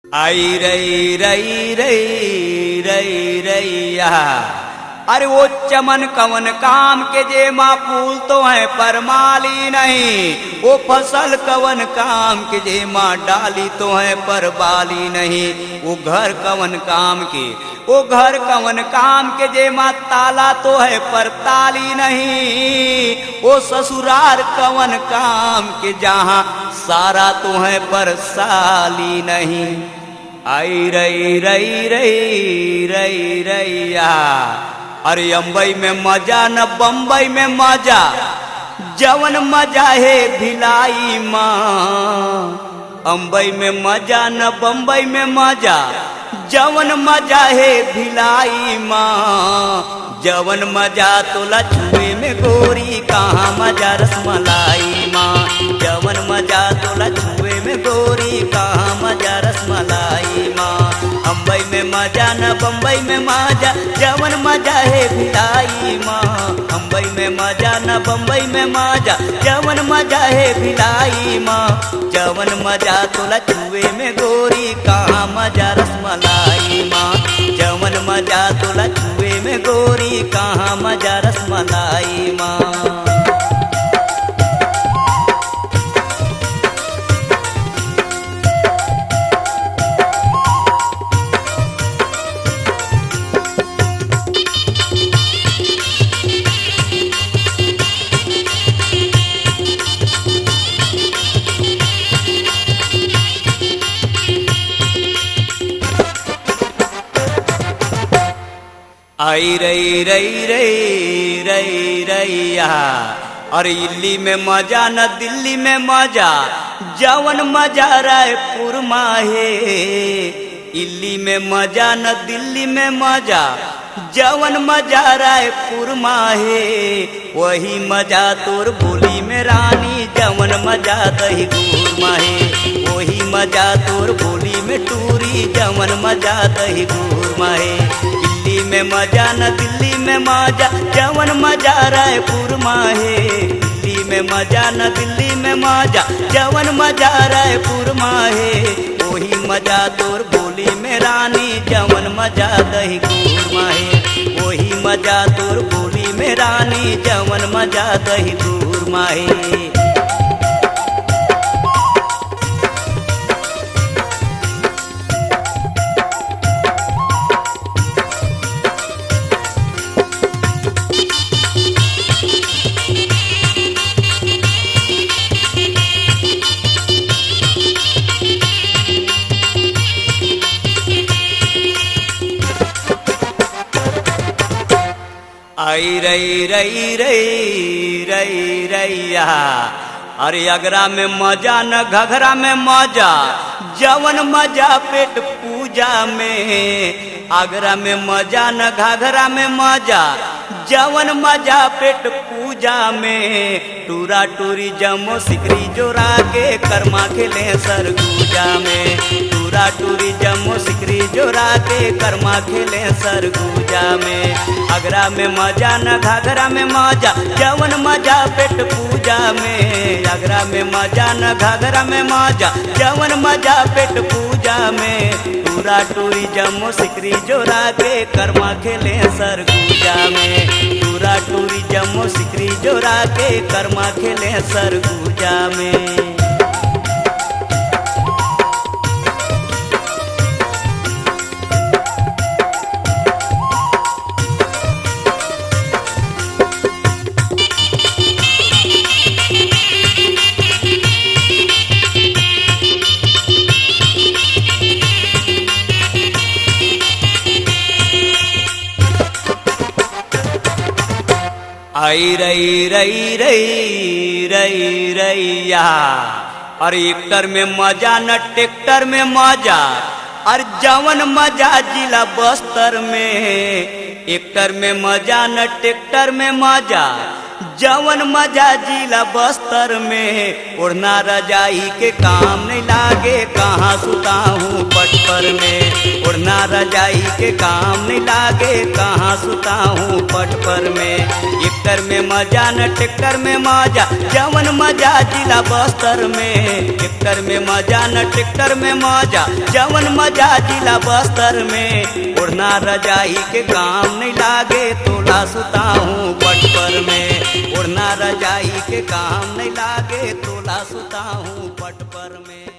आई रई रई रई रई रैया। अरे वो चमन कवन काम के जे माँ फूल तो है पर माली नहीं। वो फसल कवन काम के जे माँ डाली तो है पर बाली नहीं। वो घर कवन काम के, वो घर कवन काम के जे माँ ताला तो है पर ताली नहीं। वो ससुराल कवन काम के जहाँ सारा तो है पर साली नहीं। आई रई रई रई रई रैया। अरे अम्बई में मजा न बम्बई में मजा, जवन मजा है भिलाई माँ। अम्बई में मजा न बम्बई में मजा, जवन मजा है भिलाई माँ। जवन मजा तो लछुए में गोरी, कहाँ मजा रसमलाई माँ। जवन मजा तो लछुए में गोरी, कहाँ मजा रसमलाई माँ। अम्बई में मजा न बम्बई में मजा, जवन मजा है भिलाई माँ। अम्बई में मजा न बम्बई में मजा, जवन मजा है भिलाई माँ। जवन मजा तो लछुए में गोरी, कहाँ मजा रसमलाई माँ। जवन मजा तो लछुए में गोरी, कहाँ मजा रसमलाई माँ। आई रई रई रई रई रैया। अरे इल्ली में मजा न दिल्ली में मजा, जवन मजा रायपुर माहे। इल्ली में मजा न दिल्ली में मजा, जवन मजा रायपुर माहे। वही मजा तोर बोली में रानी, जवन मजा दही गुड़ माहे। वही मजा तोर बोली में टूरी, जवन मजा दही गुड़ माहे। दिल्ली में मजा न दिल्ली में मजा, जवन मजा रायपुर माहे। दिल्ली में मजा न दिल्ली में मजा, जवन मजा रायपुर माहे। वही मजा तोर बोली में रानी, जवन मजा दही गुड़ माहे। वही मजा तोर बोली में रानी, जवन मजा दही गुड़ माहे। आई रई रई रई रई रैया। अरे अगरा में मजा न घघरा में मजा, जवन मजा पेट पूजा में। आगरा में मजा न घघरा में मजा, जवन मजा पेट पूजा में। टूरा टूरी जमो सिकरी जोरा के, कर्मा खेले सरगूजा में। टूरा टूरी जमो सिकरी जोरा के, कर्मा खेले सरगूजा में। आगरा में मजा न घाघरा में मजा, जवन मजा पेट पूजा में। आगरा में मजा न घाघरा में मजा, जवन मजा पेट पूजा में। टूरा टूरी जमो सिकरी जोरा के, कर्मा खेले सरगूजा में। टूरा टूरी जमो सिकरी जोरा के, कर्मा खेले सरगूजा में। आई रई रई रई रई रैया। अरे एक्टर में मजा न ट्रैक्टर में मजा, और जवन मजा जिला बस्तर में। एक्टर में मजा न ट्रैक्टर में मजा, जवन मजा जिला बस्तर में। ओढ़ना रजाई के काम नहीं लागे, कहाँ सुता हूँ पट पर में। ओढ़ना रजाई के काम नहीं लागे, कहाँ सुता हूँ पट पर में। टेक्टर में मजा न टेक्टर में मजा, जवन मजा जिला बस्तर में। टेक्टर में मजा न टेक्टर में मजा, जवन मजा जिला बस्तर में। ओढ़ना रजाई के काम नहीं लागे, तोला सुता हूँ पट पर में। ओढ़ना रजाई के काम नहीं लागे, तोला सुता हूँ पट पर में।